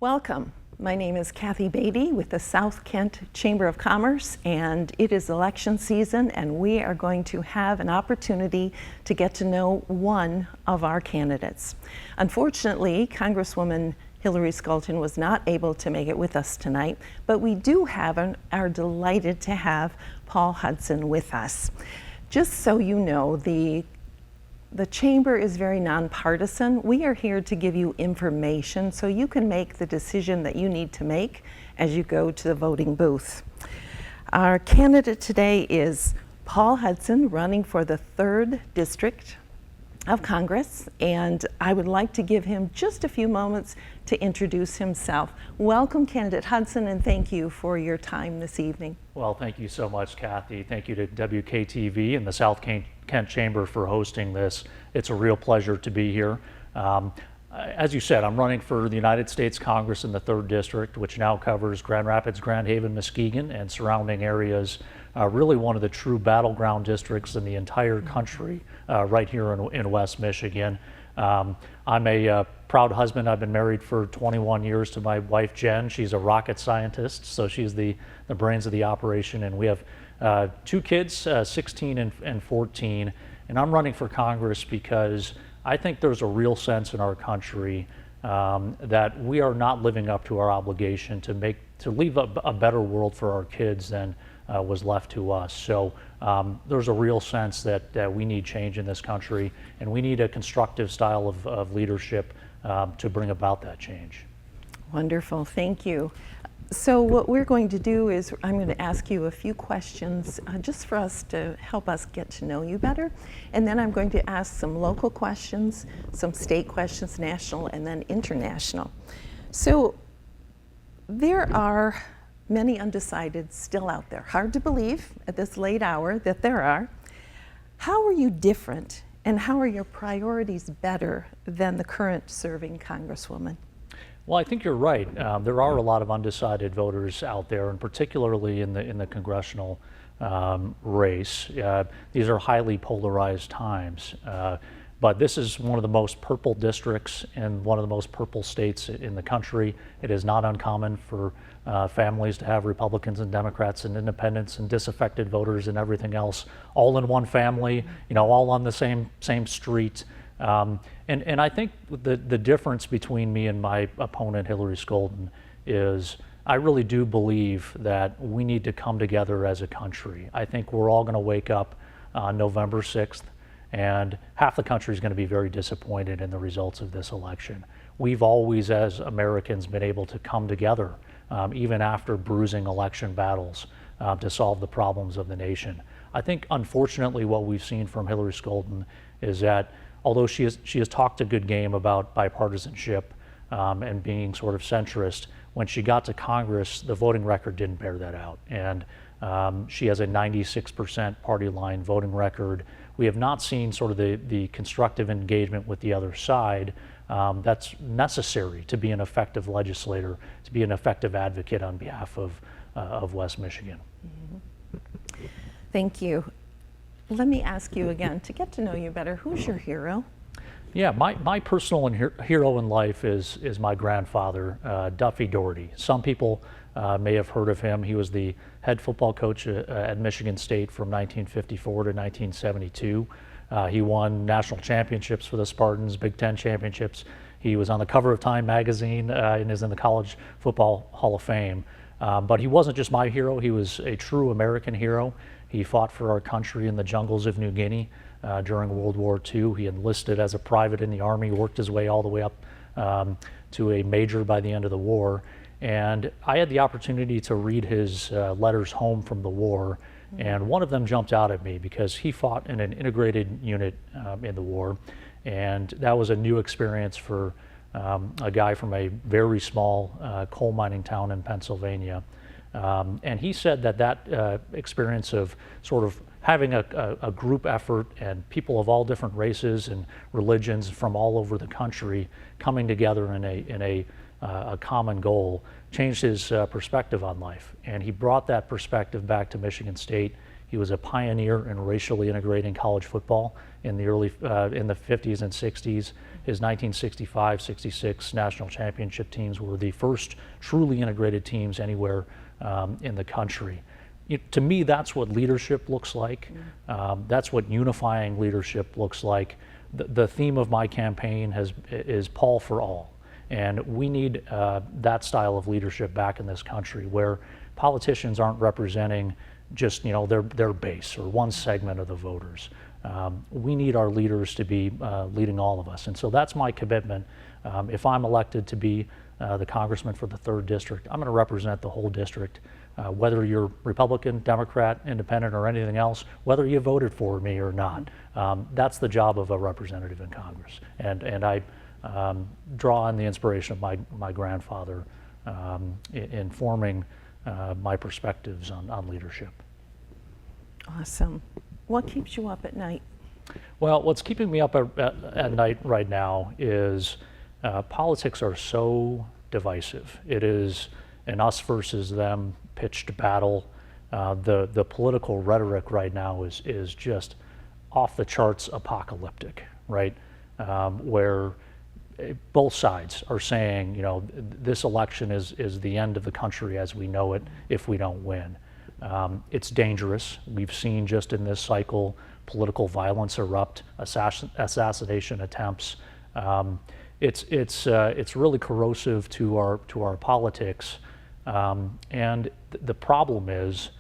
Welcome. My name is Kathy Beatty with the South Kent Chamber of Commerce, and it is election season, and we are going to have an opportunity to get to know one of our candidates. Unfortunately, Congresswoman Hillary Scholten was not able to make it with us tonight, but we do have and are delighted to have Paul Hudson with us. Just so you know, the Chamber is very nonpartisan. We are here to give you information so you can make the decision that you need to make as you go to the voting booth. Our candidate today is Paul Hudson, running for the 3rd District of Congress, and I would like to give him just a few moments to introduce himself. Welcome, candidate Hudson, and thank you for your time this evening. Well, thank you so much, Kathy. Thank you to WKTV and the South Kent Chamber for hosting this. It's a real pleasure to be here. As you said, I'm running for the United States Congress in the 3rd District, which now covers Grand Rapids, Grand Haven, Muskegon, and surrounding areas. Really one of the true battleground districts in the entire country, right here in West Michigan. I'm a proud husband. I've been married for 21 years to my wife, Jen. She's a rocket scientist, so she's the brains of the operation. And we have 2 kids, 16 and 14. And I'm running for Congress because I think there's a real sense in our country that we are not living up to our obligation to leave a better world for our kids than was left to us. So there's a real sense that we need change in this country, and we need a constructive style of leadership to bring about that change. Wonderful, thank you. So what we're going to do is I'm going to ask you a few questions just for us to help us get to know you better. And then I'm going to ask some local questions, some state questions, national, and then international. So there are many undecideds still out there. Hard to believe at this late hour that there are. How are you different, and how are your priorities better than the current serving Congresswoman? Well, I think you're right. There are a lot of undecided voters out there, and particularly in the congressional race. These are highly polarized times. But this is one of the most purple districts in one of the most purple states in the country. It is not uncommon for families to have Republicans and Democrats and independents and disaffected voters and everything else all in one family, all on the same street. And I think the difference between me and my opponent, Hillary Scholten, is I really do believe that we need to come together as a country. I think we're all going to wake up on November 6th, and half the country is going to be very disappointed in the results of this election. We've always, as Americans, been able to come together, even after bruising election battles, to solve the problems of the nation. I think, unfortunately, what we've seen from Hillary Scholten is that although she has talked a good game about bipartisanship and being sort of centrist, when she got to Congress, the voting record didn't bear that out. And she has a 96% party line voting record. We have not seen sort of the constructive engagement with the other side that's necessary to be an effective legislator, to be an effective advocate on behalf of West Michigan. Mm-hmm. Thank you. Let me ask you again, to get to know you better, who's your hero? Yeah, my personal hero in life is my grandfather, Duffy Daugherty. Some people may have heard of him. He was the head football coach at Michigan State from 1954 to 1972. He won national championships for the Spartans, Big Ten championships. He was on the cover of Time magazine and is in the College Football Hall of Fame. But he wasn't just my hero, he was a true American hero. He fought for our country in the jungles of New Guinea during World War II. He enlisted as a private in the Army, worked his way all the way up to a major by the end of the war. And I had the opportunity to read his letters home from the war, and one of them jumped out at me because he fought in an integrated unit in the war, and that was a new experience for a guy from a very small coal mining town in Pennsylvania. And he said that experience of sort of having a group effort and people of all different races and religions from all over the country coming together in a common goal changed his perspective on life. And he brought that perspective back to Michigan State. He was a pioneer in racially integrating college football in the in the 50s and 60s. his 1965-66 national championship teams were the first truly integrated teams anywhere in the country. To me, that's what leadership looks like. That's what unifying leadership looks like. The theme of my campaign is Paul for all. And we need that style of leadership back in this country, where politicians aren't representing just their base or one segment of the voters. We need our leaders to be leading all of us. And so that's my commitment. If I'm elected to be the congressman for the 3rd District, I'm going to represent the whole district. Whether you're Republican, Democrat, Independent, or anything else, whether you voted for me or not. That's the job of a representative in Congress. And I draw on the inspiration of my grandfather in forming my perspectives on leadership. Awesome. What keeps you up at night? Well, what's keeping me up at night right now is politics are so divisive. It is an us versus them pitched battle. The political rhetoric right now is just off the charts apocalyptic, right? Where both sides are saying, this election is the end of the country as we know it if we don't win. It's dangerous. We've seen just in this cycle political violence erupt, assassination attempts. It's really corrosive to our politics. And the problem is,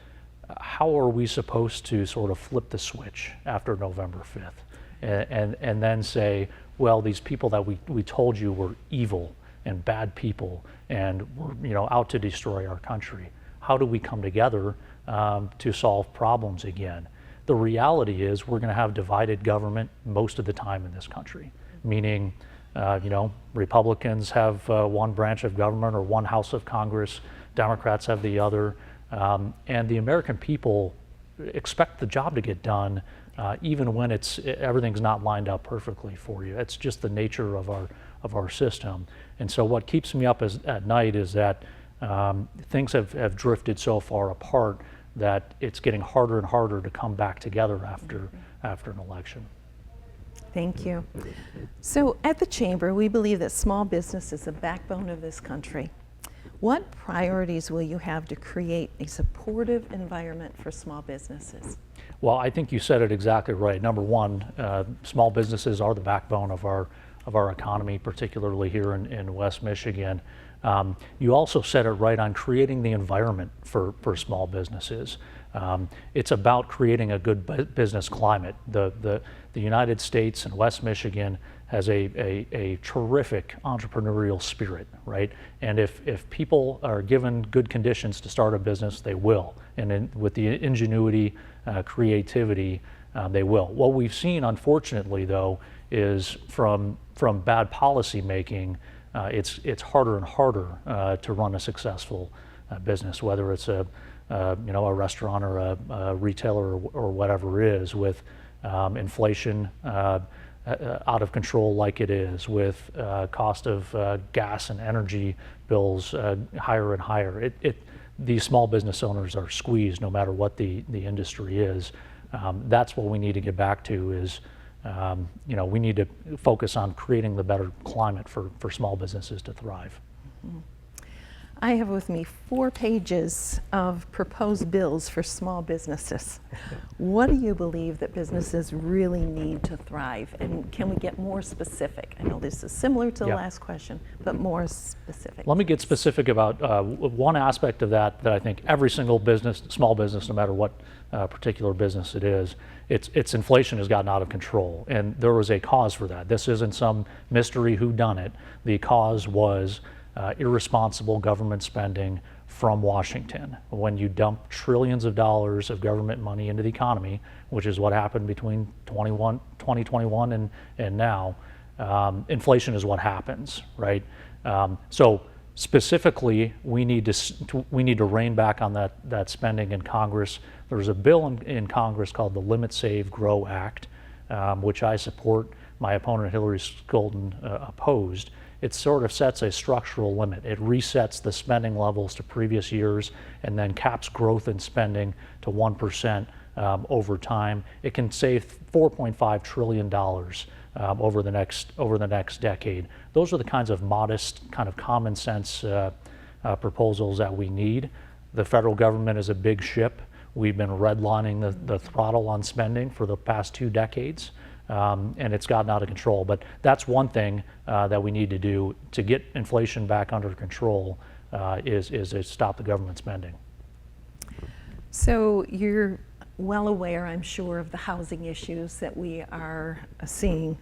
how are we supposed to sort of flip the switch after November 5th and then say, well, these people that we told you were evil and bad people and were out to destroy our country? How do we come together to solve problems again? The reality is we're going to have divided government most of the time in this country, meaning Republicans have one branch of government or one house of Congress, Democrats have the other, and the American people expect the job to get done even when everything's not lined up perfectly for you. It's just the nature of our system. And so what keeps me up at night is that things have drifted so far apart that it's getting harder and harder to come back together after an election. Thank you. So at the Chamber, we believe that small business is the backbone of this country. What priorities will you have to create a supportive environment for small businesses? Well, I think you said it exactly right. Number one, small businesses are the backbone of our economy, particularly here in West Michigan. You also said it right on creating the environment for small businesses. It's about creating a good business climate. The United States and West Michigan has a terrific entrepreneurial spirit, right? And if people are given good conditions to start a business, they will. And with the ingenuity, creativity, they will. What we've seen, unfortunately, though, is from bad policy making, it's harder and harder to run a successful business, whether it's a restaurant or a retailer or whatever it is, with inflation out of control like it is, with cost of gas and energy bills higher and higher. These small business owners are squeezed no matter what the industry is. That's what we need to get back to is, we need to focus on creating the better climate for small businesses to thrive. Mm-hmm. I have with me 4 pages of proposed bills for small businesses. What do you believe that businesses really need to thrive? And can we get more specific? I know this is similar to the last question, but more specific. Let me get specific about one aspect of that I think every single business, small business, no matter what particular business it is, its inflation has gotten out of control. And there was a cause for that. This isn't some mystery whodunit. The cause was irresponsible government spending from Washington. When you dump trillions of dollars of government money into the economy, which is what happened between 2021 and now, inflation is what happens, right? So specifically, we need to rein back on that spending in Congress. There's a bill in Congress called the Limit, Save, Grow Act, which I support. My opponent Hillary Skolden opposed. It sort of sets a structural limit. It resets the spending levels to previous years and then caps growth in spending to 1% over time. It can save $4.5 trillion over the next decade. Those are the kinds of modest, kind of common sense proposals that we need. The federal government is a big ship. We've been redlining the throttle on spending for the past 2 decades, and it's gotten out of control. But that's one thing that we need to do to get inflation back under control, is to stop the government spending. So you're well aware, I'm sure, of the housing issues that we are seeing,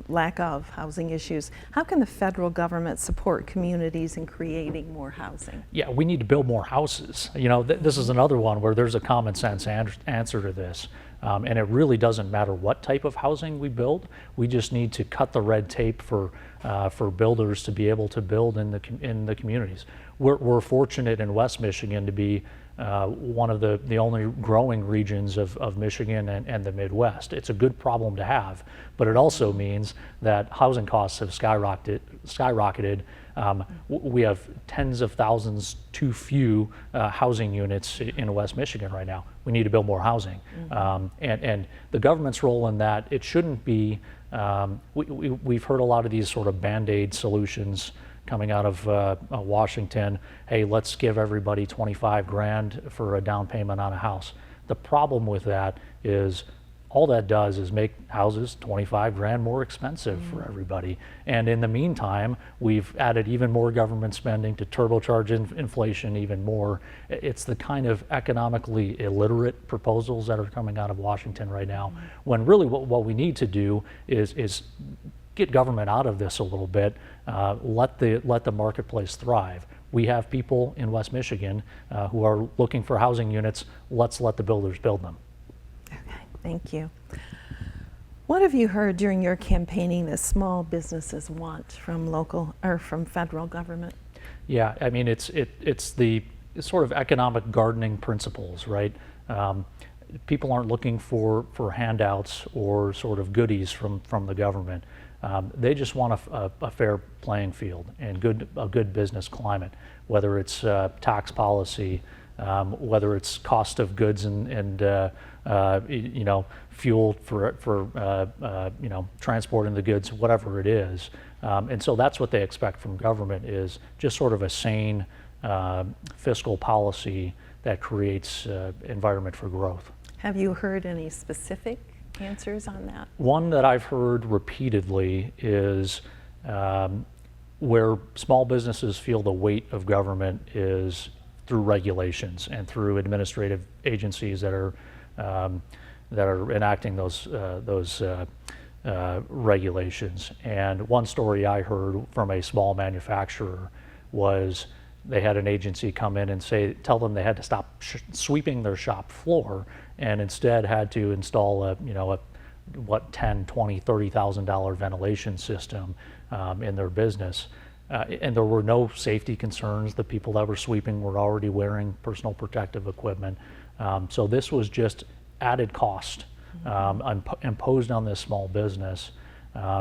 lack of housing issues. How can the federal government support communities in creating more housing? Yeah, we need to build more houses. You know, this is another one where there's a common sense answer to this. And it really doesn't matter what type of housing we build. We just need to cut the red tape for builders to be able to build in the communities. We're fortunate in West Michigan to be one of the only growing regions of Michigan and the Midwest. It's a good problem to have, but it also means that housing costs have skyrocketed. We have tens of thousands too few housing units in West Michigan right now. We need to build more housing. And the government's role in that, it shouldn't be, we've heard a lot of these sort of Band-Aid solutions coming out of Washington. Hey, let's give everybody 25 grand for a down payment on a house. The problem with that is all that does is make houses 25 grand more expensive for everybody. And in the meantime, we've added even more government spending to turbocharge inflation even more. It's the kind of economically illiterate proposals that are coming out of Washington right now, when really what we need to do is get government out of this a little bit, let the marketplace thrive. We have people in West Michigan who are looking for housing units. Let's let the builders build them. Okay, thank you. What have you heard during your campaigning that small businesses want from local or from federal government? Yeah, I mean, it's the sort of economic gardening principles, right? People aren't looking for handouts or sort of goodies from the government. They just want a fair playing field and a good business climate, whether it's tax policy, whether it's cost of goods and you know, fuel for you know, transporting the goods, whatever it is. And so that's what they expect from government, is just sort of a sane fiscal policy that creates environment for growth. Have you heard any specific answers on that? One that I've heard repeatedly is where small businesses feel the weight of government is through regulations and through administrative agencies that are enacting those regulations. And one story I heard from a small manufacturer was they had an agency come in and tell them they had to stop sweeping their shop floor, and instead had to install a $10,000, $20,000, $30,000 ventilation system in their business. And there were no safety concerns. The people that were sweeping were already wearing personal protective equipment. So this was just added cost imposed on this small business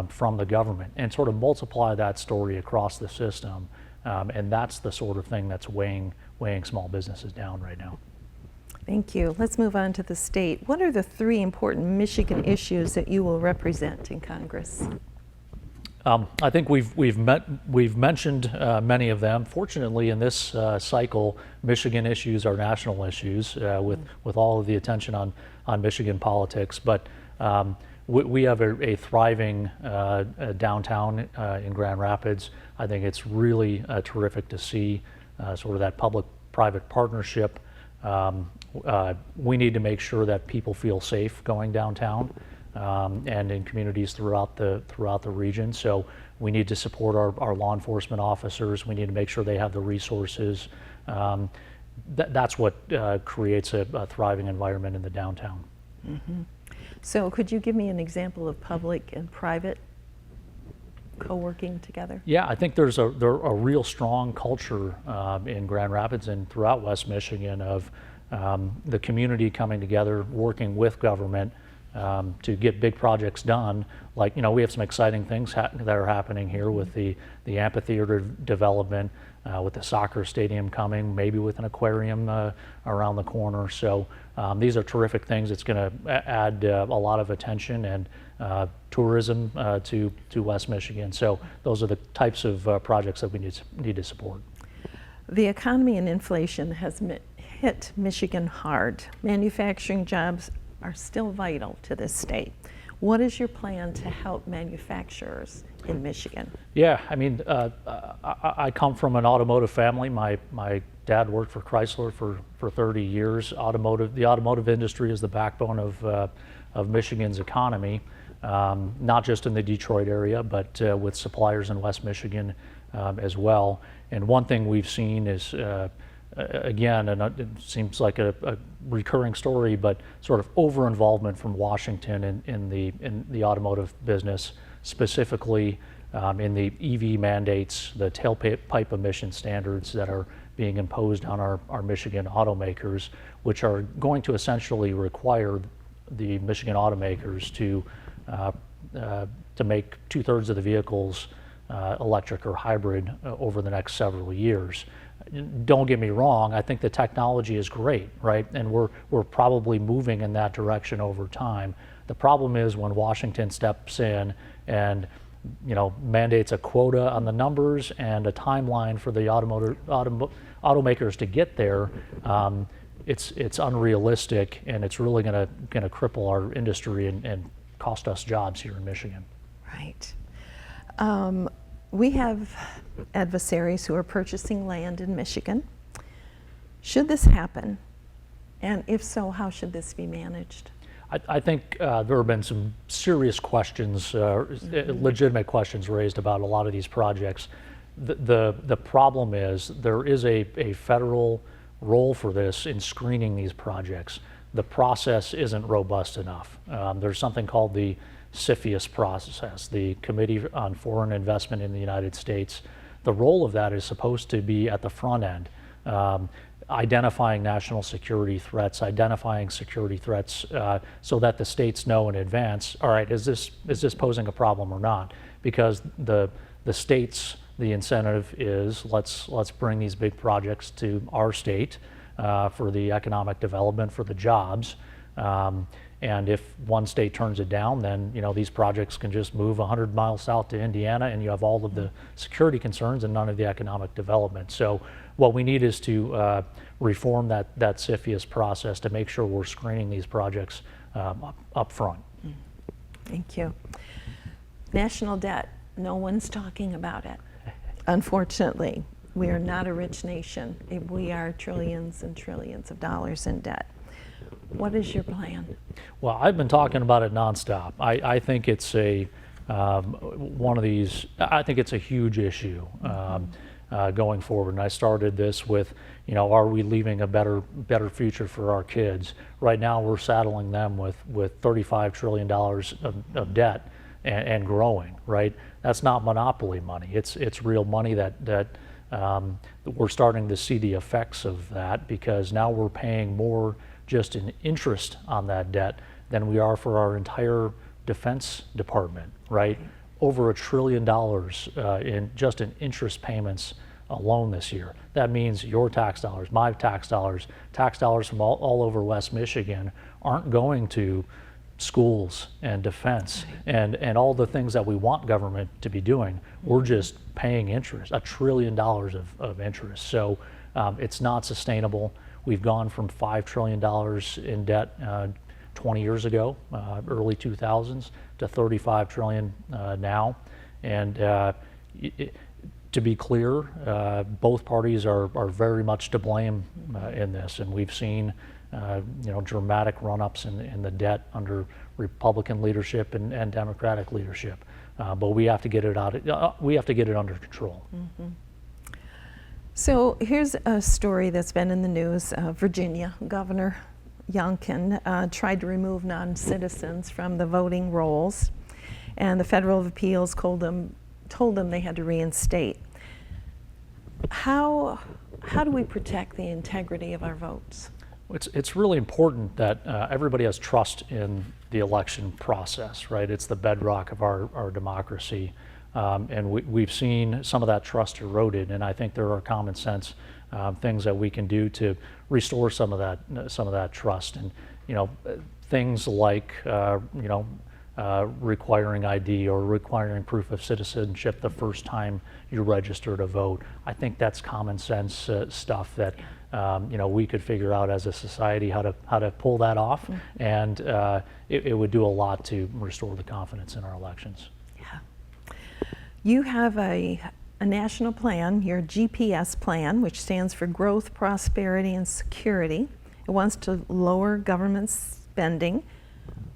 from the government, and sort of multiply that story across the system. And that's the sort of thing that's weighing small businesses down right now. Thank you. Let's move on to the state. What are the 3 important Michigan issues that you will represent in Congress? I think we've mentioned many of them. Fortunately, in this cycle, Michigan issues are national issues, with all of the attention on Michigan politics. But we have a thriving downtown in Grand Rapids. I think it's really terrific to see sort of that public-private partnership. We need to make sure that people feel safe going downtown. And in communities throughout the region. So we need to support our law enforcement officers. We need to make sure they have the resources. That's what creates a thriving environment in the downtown. Mm-hmm. So could you give me an example of public and private co-working together? Yeah, I think there's a real strong culture in Grand Rapids and throughout West Michigan of the community coming together, working with government to get big projects done. Like, you know, we have some exciting things that are happening here with the amphitheater development, with the soccer stadium coming, maybe with an aquarium around the corner. So these are terrific things. It's going to add a lot of attention and tourism to West Michigan. So those are the types of projects that we need to support. The economy and inflation has hit Michigan hard. Manufacturing jobs are still vital to this state. What is your plan to help manufacturers in Michigan? Yeah, I mean, I come from an automotive family. My dad worked for Chrysler for 30 years. The automotive industry is the backbone of Michigan's economy, not just in the Detroit area, but with suppliers in West Michigan as well. And one thing we've seen is, again, and it seems like a recurring story, but sort of over-involvement from Washington in the automotive business, specifically in the EV mandates, the tailpipe emission standards that are being imposed on our Michigan automakers, which are going to essentially require the Michigan automakers to make 2/3 of the vehicles electric or hybrid over the next several years. Don't get me wrong, I think the technology is great, right? And we're probably moving in that direction over time. The problem is when Washington steps in and mandates a quota on the numbers and a timeline for the automakers to get there, it's unrealistic, and it's really going to cripple our industry and cost us jobs here in Michigan. Right. We have adversaries who are purchasing land in Michigan. Should this happen? And if so, how should this be managed? I think there have been some serious questions, legitimate questions raised about a lot of these projects. The problem is there is a federal role for this in screening these projects. The process isn't robust enough. There's something called the CFIUS process, the Committee on Foreign Investment in the United States. The role of that is supposed to be at the front end, identifying national security threats, identifying security threats so that the states know in advance, all right, is this posing a problem or not? Because the states, the incentive is let's bring these big projects to our state for the economic development, for the jobs. And if one state turns it down, then these projects can just move 100 miles south to Indiana, and you have all of the security concerns and none of the economic development. So what we need is to reform that CFIUS process to make sure we're screening these projects up front. Thank you. National debt, no one's talking about it. Unfortunately, we are not a rich nation. We are trillions and trillions of dollars in debt. What is your plan? Well, I've been talking about it nonstop. I think it's one of these. I think it's a huge issue going forward. And I started this with, are we leaving a better future for our kids? Right now, we're saddling them with $35 trillion of debt and growing. Right? That's not monopoly money. It's real money that we're starting to see the effects of that, because now we're paying more just in interest on that debt than we are for our entire Defense Department, right? Over $1 trillion in interest payments alone this year. That means your tax dollars, my tax dollars from all over West Michigan aren't going to schools and defense and all the things that we want government to be doing. We're just paying interest, $1 trillion of interest. So it's not sustainable. We've gone from $5 trillion in debt 20 years ago, early 2000s, to $35 trillion now. And to be clear, both parties are very much to blame in this. And we've seen dramatic run-ups in the debt under Republican leadership and Democratic leadership. But we have to get it we have to get it under control. Mm-hmm. So here's a story that's been in the news. Virginia Governor Youngkin tried to remove non-citizens from the voting rolls, and the Federal Appeals told them they had to reinstate. How do we protect the integrity of our votes? It's really important that everybody has trust in the election process, right? It's the bedrock of our democracy. And we've seen some of that trust eroded, and I think there are common sense things that we can do to restore some of that trust. And things like requiring ID or requiring proof of citizenship the first time you register to vote. I think that's common sense stuff that we could figure out as a society how to pull that off, and it would do a lot to restore the confidence in our elections. Yeah. You have a national plan, your GPS plan, which stands for Growth, Prosperity, and Security. It wants to lower government spending.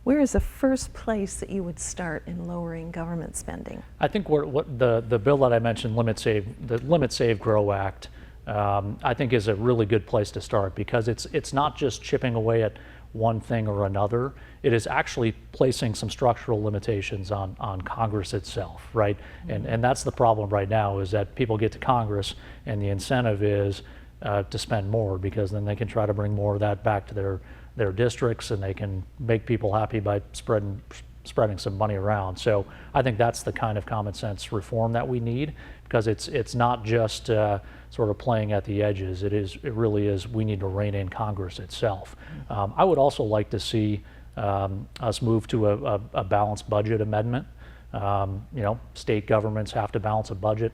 Where is the first place that you would start in lowering government spending? I think what the bill that I mentioned, the Limit Save Grow Act, I think is a really good place to start, because it's not just chipping away at one thing or another. It is actually placing some structural limitations on Congress itself, right? And that's the problem right now, is that people get to Congress and the incentive is to spend more, because then they can try to bring more of that back to their districts, and they can make people happy by spreading some money around. So I think that's the kind of common sense reform that we need, because it's not just sort of playing at the edges. It really is. We need to rein in Congress itself. I would also like to see us move to a balanced budget amendment. State governments have to balance a budget.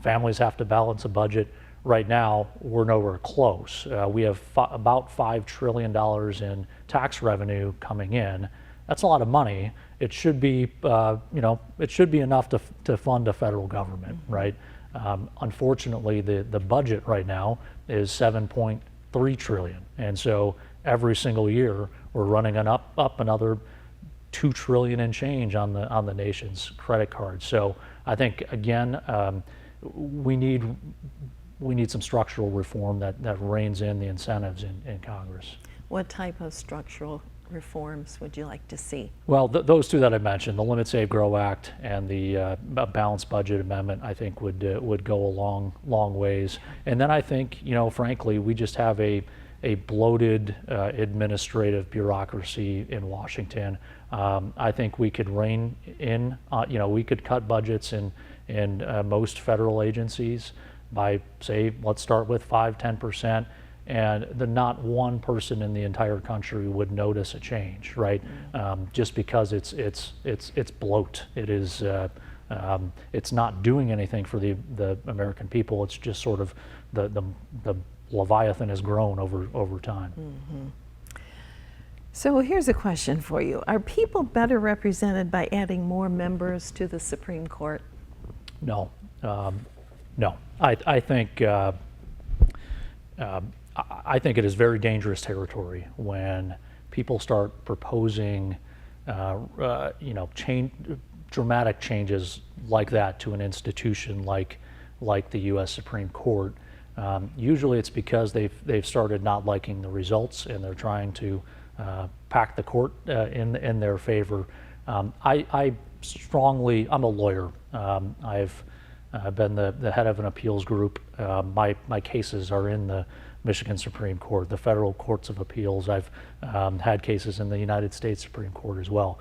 Families have to balance a budget. Right now, we're nowhere close. We have about $5 trillion in tax revenue coming in. That's a lot of money. It should be, it should be enough to fund a federal government, right? Unfortunately, the budget right now is $7.3 trillion, and so every single year we're running up another $2 trillion and change on the nation's credit cards. So I think again, we need some structural reform that reins in the incentives in Congress. What type of structural reforms would you like to see? Well, those two that I mentioned, the Limit Save Grow Act and the Balanced Budget Amendment, I think would go a long ways. And then I think, frankly, we just have a bloated administrative bureaucracy in Washington. I think we could rein in, we could cut budgets in most federal agencies by, say, let's start with 5-10%, and not one person in the entire country would notice a change, right? Just because it's bloat. It is it's not doing anything for the American people. It's just sort of the Leviathan has grown over time. So here's a question for you. Are people better represented by adding more members to the Supreme Court? No. No. I think it is very dangerous territory when people start proposing, dramatic changes like that to an institution like the U.S. Supreme Court. Usually, it's because they've started not liking the results, and they're trying to pack the court in their favor. I'm a lawyer. I've been the head of an appeals group. My cases are in the Michigan Supreme Court, the federal courts of appeals. I've had cases in the United States Supreme Court as well.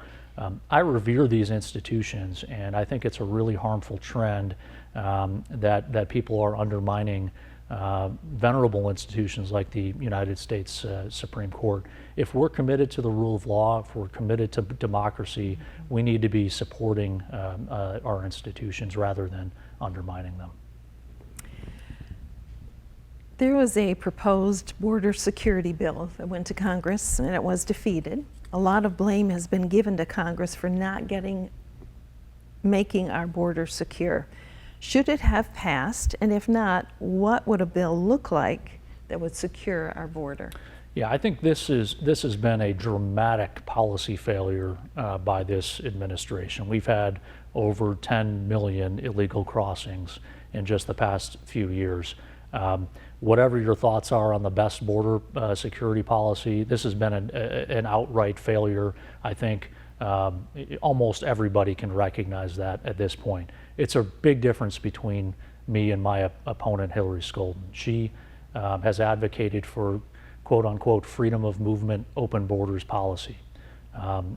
I revere these institutions, and I think it's a really harmful trend that people are undermining venerable institutions like the United States Supreme Court. If we're committed to the rule of law, if we're committed to democracy, we need to be supporting our institutions rather than undermining them. There was a proposed border security bill that went to Congress, and it was defeated. A lot of blame has been given to Congress for not making our border secure. Should it have passed? And if not, what would a bill look like that would secure our border? Yeah, I think this has been a dramatic policy failure by this administration. We've had over 10 million illegal crossings in just the past few years. Whatever your thoughts are on the best border security policy, this has been an outright failure. I think almost everybody can recognize that at this point. It's a big difference between me and my opponent, Hillary Scholten. She has advocated for quote unquote freedom of movement, open borders policy.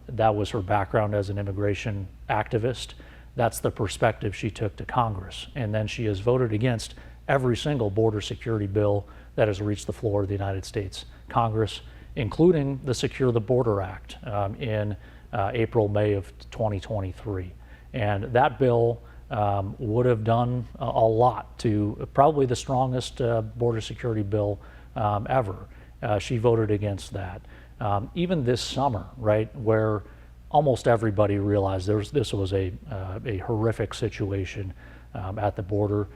That was her background as an immigration activist. That's the perspective she took to Congress. And then she has voted against every single border security bill that has reached the floor of the United States Congress, including the Secure the Border Act in April, May of 2023. And that bill would have done a lot to probably the strongest border security bill ever. She voted against that. Even this summer, right, where almost everybody realized this was a horrific situation at the border.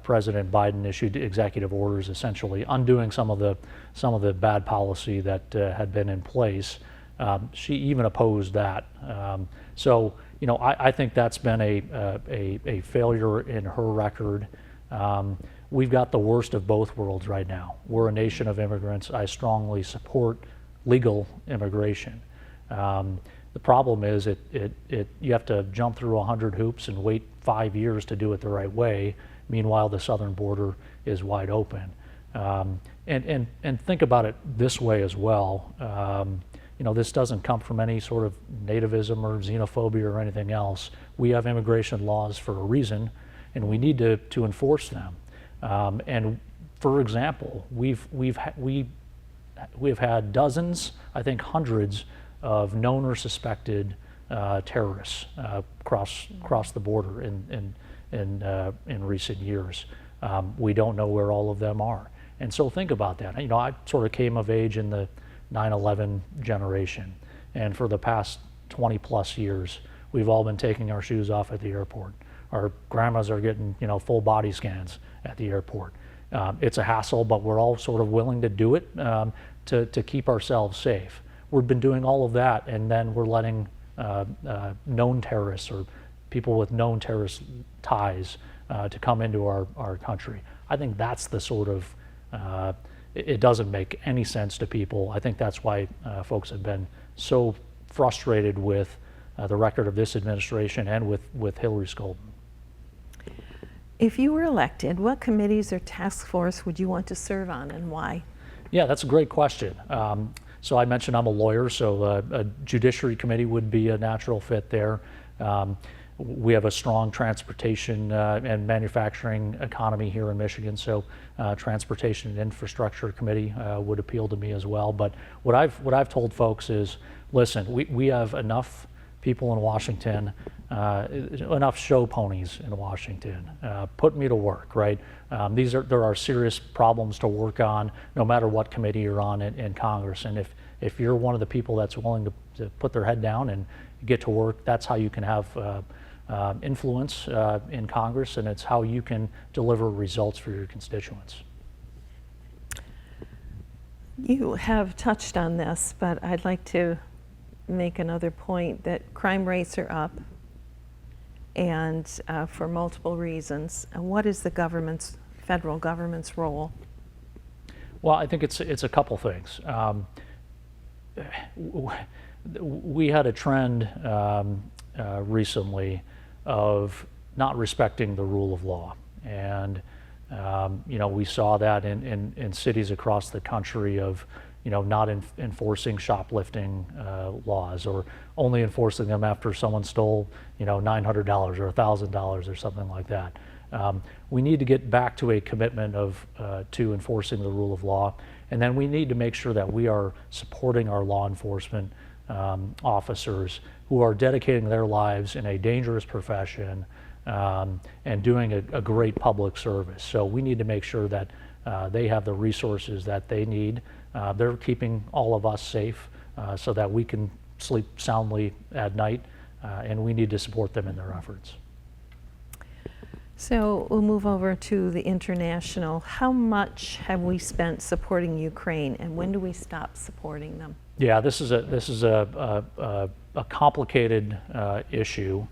President Biden issued executive orders essentially undoing some of the bad policy that had been in place. She even opposed that. So, you know, I think that's been a failure in her record. We've got the worst of both worlds right now. We're a nation of immigrants. I strongly support legal immigration. The problem is you have to jump through 100 hoops and wait 5 years to do it the right way. Meanwhile, the southern border is wide open. And think about it this way as well. You know, this doesn't come from any sort of nativism or xenophobia or anything else. We have immigration laws for a reason, and we need to enforce them. And for example, we've had dozens, I think hundreds, of known or suspected terrorists across the border in recent years. We don't know where all of them are, and so think about that. You know, I sort of came of age in the 9/11 generation, and for the past 20 plus years, we've all been taking our shoes off at the airport. Our grandmas are getting, you know, full body scans at the airport. It's a hassle, but we're all sort of willing to do it to keep ourselves safe. We've been doing all of that, and then we're letting known terrorists or people with known terrorist ties to come into our country. I think that's the sort of, it doesn't make any sense to people. I think that's why folks have been so frustrated with the record of this administration and with Hillary Scholten. If you were elected, what committees or task force would you want to serve on and why? Yeah, that's a great question. So I mentioned I'm a lawyer, so a Judiciary Committee would be a natural fit there. We have a strong transportation and manufacturing economy here in Michigan, so Transportation and Infrastructure Committee would appeal to me as well. But what I've told folks is, listen, we have enough people in Washington, enough show ponies in Washington. Put me to work, right? There are serious problems to work on, no matter what committee you're on in Congress. And if you're one of the people that's willing to put their head down and get to work, that's how you can have influence in Congress, and it's how you can deliver results for your constituents. You have touched on this, but I'd like to make another point that crime rates are up, and for multiple reasons. And what is the federal government's role? Well, I think it's a couple things. We had a trend recently of not respecting the rule of law, and you know, we saw that in cities across the country of, you know, not enforcing shoplifting laws, or only enforcing them after someone stole, you know, $900 or $1,000 or something like that. We need to get back to a commitment to enforcing the rule of law, and then we need to make sure that we are supporting our law enforcement officers who are dedicating their lives in a dangerous profession and doing a great public service. So we need to make sure that they have the resources that they need. They're keeping all of us safe so that we can sleep soundly at night, and we need to support them in their efforts. So we'll move over to the international. How much have we spent supporting Ukraine, and when do we stop supporting them? Yeah, this is a complicated issue,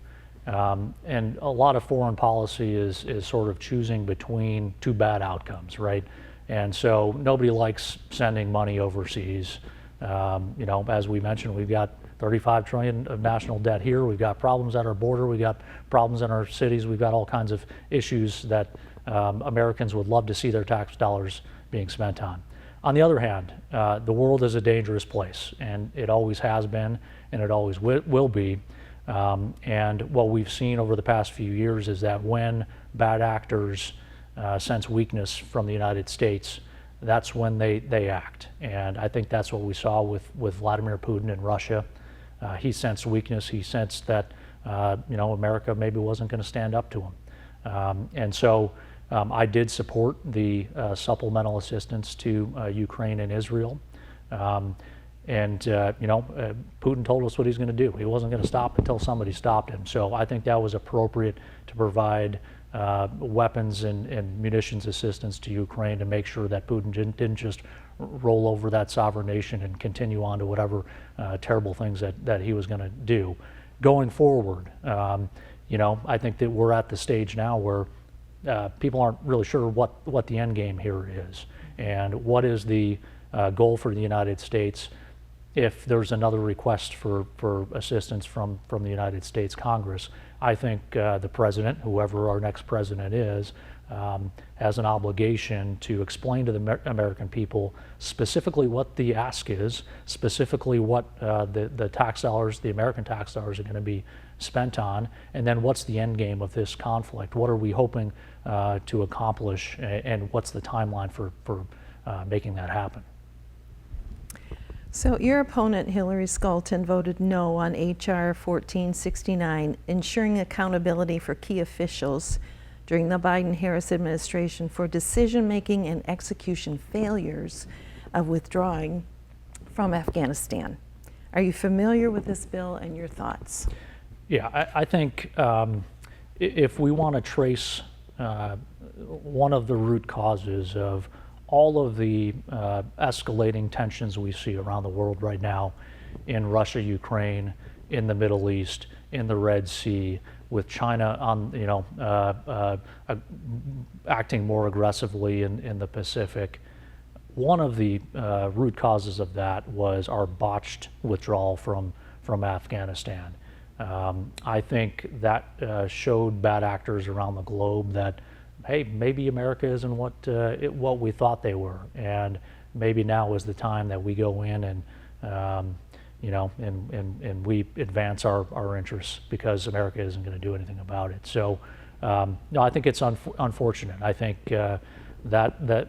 and a lot of foreign policy is sort of choosing between two bad outcomes, right? And so nobody likes sending money overseas. You know, as we mentioned, we've got $35 trillion of national debt here. We've got problems at our border. We've got problems in our cities. We've got all kinds of issues that Americans would love to see their tax dollars being spent on. On the other hand, the world is a dangerous place, and it always has been, and it always will be. And what we've seen over the past few years is that when bad actors sense weakness from the United States, that's when they act. And I think that's what we saw with Vladimir Putin in Russia. He sensed weakness. He sensed that America maybe wasn't going to stand up to him. And so I did support the supplemental assistance to Ukraine and Israel. Putin told us what he's going to do. He wasn't going to stop until somebody stopped him. So I think that was appropriate to provide weapons and munitions assistance to Ukraine to make sure that Putin didn't just roll over that sovereign nation and continue on to whatever terrible things that he was going to do. Going forward, I think that we're at the stage now where people aren't really sure what the end game here is and what is the goal for the United States if there's another request for assistance from the United States Congress. I think the president, whoever our next president is, has an obligation to explain to the American people specifically what the ask is, specifically what the tax dollars, the American tax dollars, are going to be spent on, and then what's the end game of this conflict? What are we hoping to accomplish, and what's the timeline for making that happen? So your opponent, Hillary Scalton, voted no on H.R. 1469, ensuring accountability for key officials during the Biden-Harris administration for decision-making and execution failures of withdrawing from Afghanistan. Are you familiar with this bill and your thoughts? Yeah, I think if we want to trace one of the root causes of all of the escalating tensions we see around the world right now in Russia, Ukraine, in the Middle East, in the Red Sea, with China on, acting more aggressively in the Pacific. One of the root causes of that was our botched withdrawal from Afghanistan. I think that showed bad actors around the globe that, hey, maybe America isn't what we thought they were, and maybe now is the time that we go in and and we advance our interests because America isn't going to do anything about it. So, no, I think it's unfortunate. I think that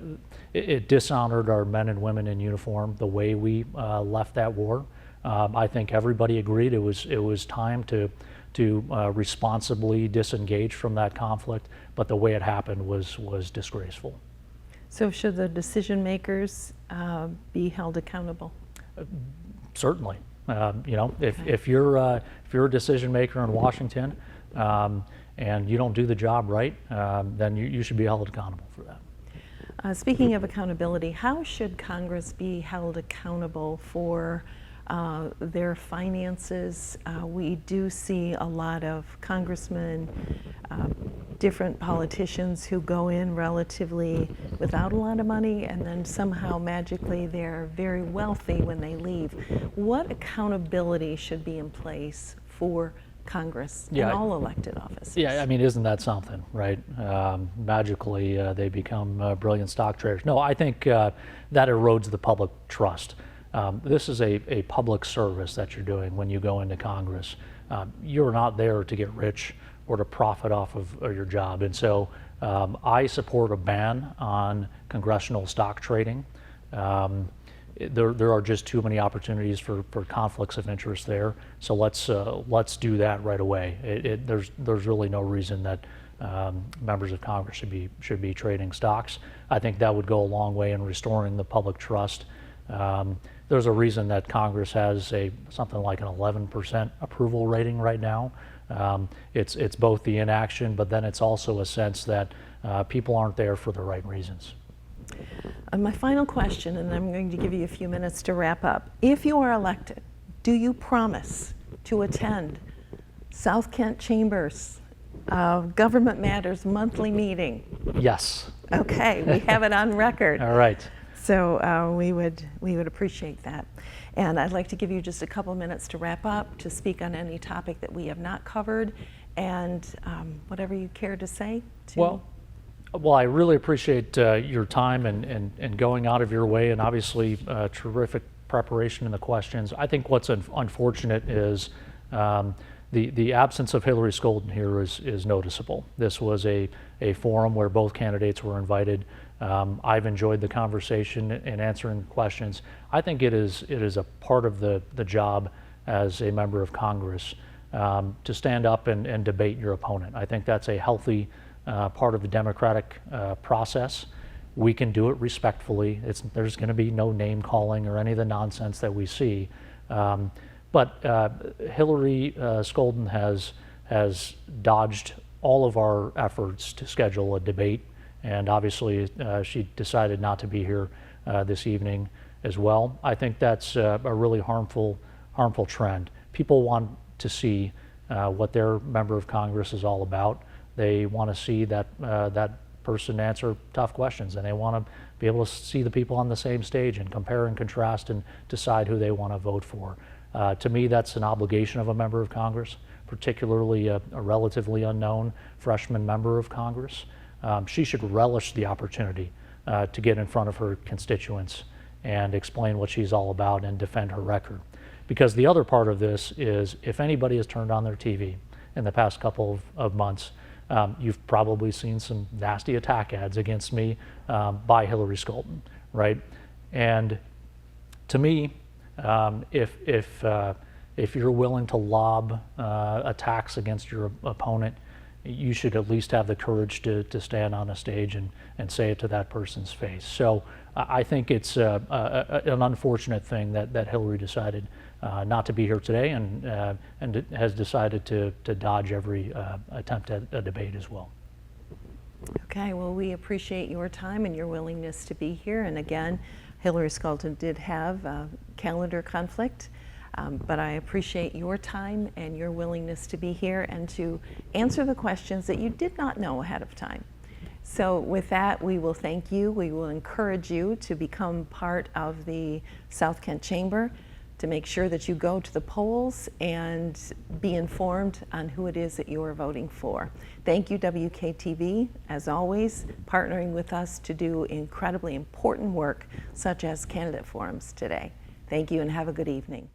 it dishonored our men and women in uniform the way we left that war. I think everybody agreed it was time to responsibly disengage from that conflict, but the way it happened was disgraceful. So should the decision makers be held accountable? Certainly. If you're a decision maker in Washington and you don't do the job right, then you should be held accountable for that. Speaking of accountability, how should Congress be held accountable for their finances? We do see a lot of congressmen, different politicians who go in relatively without a lot of money, and then somehow magically they're very wealthy when they leave. What accountability should be in place for Congress and all elected offices? Yeah, I mean, isn't that something, right? Magically, they become brilliant stock traders. No, I think that erodes the public trust. This is a public service that you're doing when you go into Congress. You're not there to get rich or to profit off of your job. And so I support a ban on congressional stock trading. There are just too many opportunities for conflicts of interest there. So let's do that right away. There's really no reason that members of Congress should be trading stocks. I think that would go a long way in restoring the public trust. There's a reason that Congress has something like an 11% approval rating right now. It's both the inaction, but then it's also a sense that people aren't there for the right reasons. My final question, and I'm going to give you a few minutes to wrap up. If you are elected, do you promise to attend South Kent Chambers Government Matters monthly meeting? Yes. Okay, we have it on record. All right. So we would appreciate that. And I'd like to give you just a couple minutes to wrap up, to speak on any topic that we have not covered, and whatever you care to say. Well, I really appreciate your time and going out of your way, and obviously terrific preparation in the questions. I think what's unfortunate is the absence of Hillary Scalton here is noticeable. This was a forum where both candidates were invited. I've enjoyed the conversation and answering questions. I think it is a part of the job as a member of Congress to stand up and debate your opponent. I think that's a healthy part of the democratic process. We can do it respectfully. There's going to be no name calling or any of the nonsense that we see. But Hillary Skolden has dodged all of our efforts to schedule a debate, and obviously she decided not to be here this evening as well. I think that's a really harmful trend. People want to see what their member of Congress is all about. They want to see that person answer tough questions, and they want to be able to see the people on the same stage and compare and contrast and decide who they want to vote for. To me, that's an obligation of a member of Congress, particularly a relatively unknown freshman member of Congress. She should relish the opportunity to get in front of her constituents and explain what she's all about and defend her record. Because the other part of this is, if anybody has turned on their TV in the past couple of months, you've probably seen some nasty attack ads against me by Hillary Skolden, right? And to me, if you're willing to lob attacks against your opponent, you should at least have the courage to stand on a stage and say it to that person's face. So I think it's an unfortunate thing that Hillary decided not to be here today and has decided to dodge every attempt at a debate as well. Okay, well, we appreciate your time and your willingness to be here. And again, Hillary Skolden did have a calendar conflict, but I appreciate your time and your willingness to be here and to answer the questions that you did not know ahead of time. So with that, we will thank you. We will encourage you to become part of the South Kent Chamber, to make sure that you go to the polls and be informed on who it is that you are voting for. Thank you, WKTV, as always, partnering with us to do incredibly important work such as candidate forums today. Thank you and have a good evening.